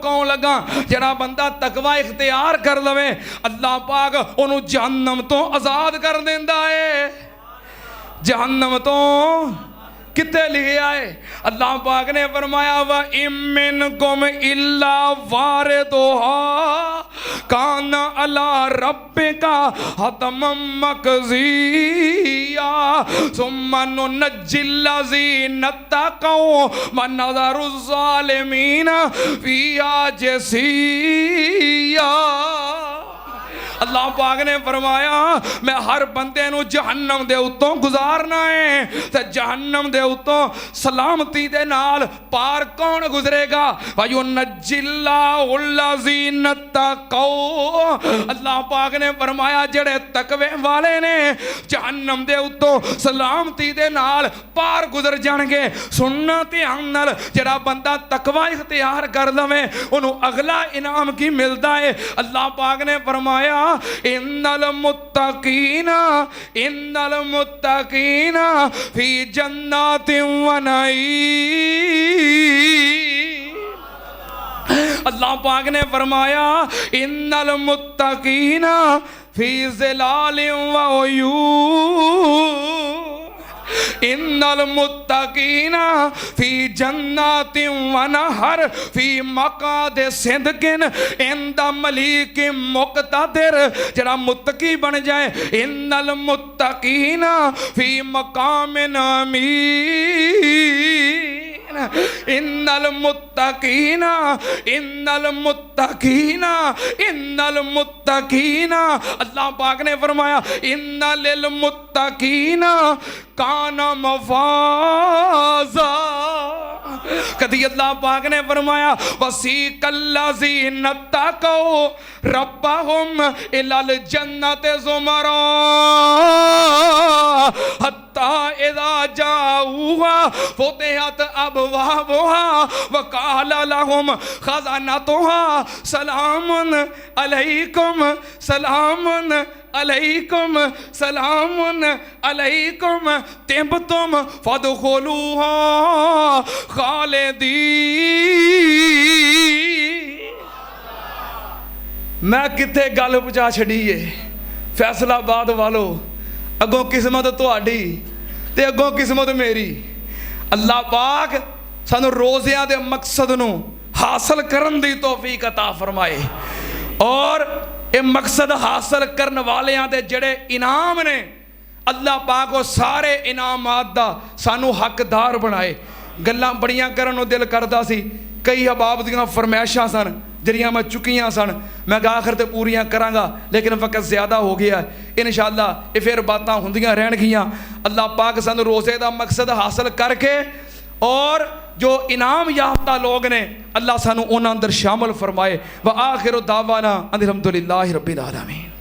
مکاؤں لگا جڑا بندہ تقوی اختیار کر لوے اللہ پاک انہوں جہنم تو آزاد کر دیندا ہے جہنم تو کتے لکھے آئے اللہ پاک نے فرمایا وَإِن مِّنكُمْ إِلَّا وَارِدُهَا كَانَ عَلَىٰ رَبِّكَ حَتْمًا مَّقْضِيًّا ثُمَّ نُنَجِّي الَّذِينَ اتَّقَوْا وَنَذَرُ الظَّالِمِينَ فِيهَا جِثِيًّا اللہ پاک نے فرمایا میں ہر بندے نو جہنم دے اتوں گزارنا ہے تے جہنم دے اتوں سلامتی دے نال پار کون گزرے گا وَيُنَجِّي اللَّهُ الَّذِينَ اتَّقَوْا اللہ پاک نے فرمایا جڑے تقوی والے نے جہنم دے اتوں سلامتی دے نال پار گزر جان گے سننا دھیان نال جڑا بندہ تقوی اختیار کر لوے انہوں اگلا انعام کی ملتا ہے اللہ پاک نے فرمایا ان المتقین فی جنات و نعیم اللہ پاک نے فرمایا ان المتقین فی ظلال و عیون ان المتقین فی جنات و نہر فی مقعد صدق عند ملیک مقتدر جڑا متقی بن جائے ان المتقین فی مقام امین ان المتقین اللہ پاک نے فرمایا ان للمتقین کان مفازا کدی اللہ پاک نے فرمایا وسیق الذین اتقوا ربهم الی الجنۃ زمرا حتی اذا جاؤوها فتحت ابوابها وقال لهم خزنتها سلام علیکم سلام علیکم سلام علیکم طبتم فادخلوها خالدین میں کتے گل پہنچا چھڑیے فیصلہ آباد والو اگوں قسمت تہاڈی تے اگوں قسمت میری اللہ پاک سانو روزیاں دے مقصد نو حاصل کرن دی توفیق عطا فرمائے اور اے مقصد حاصل کرن والیاں دے جڑے انعام نے اللہ پاک وہ سارے انعامات دا سانو حقدار بنائے گلاں بڑیاں کرنو دل کردا سی کئی احباب دیاں فرمائشاں سن جڑیاں میں چکیاں سن میں آخر تے پوریاں کرانگا لیکن وقت زیادہ ہو گیا ہے انشاءاللہ یہ پھر باتاں ہوندیاں رہن گیاں اللہ پاک سانو روزے دا مقصد حاصل کر کے اور جو انعام یافتہ لوگ نے اللہ سانو انہاں اندر شامل فرمائے وآخر دعوانا ان الحمدللہ رب العالمین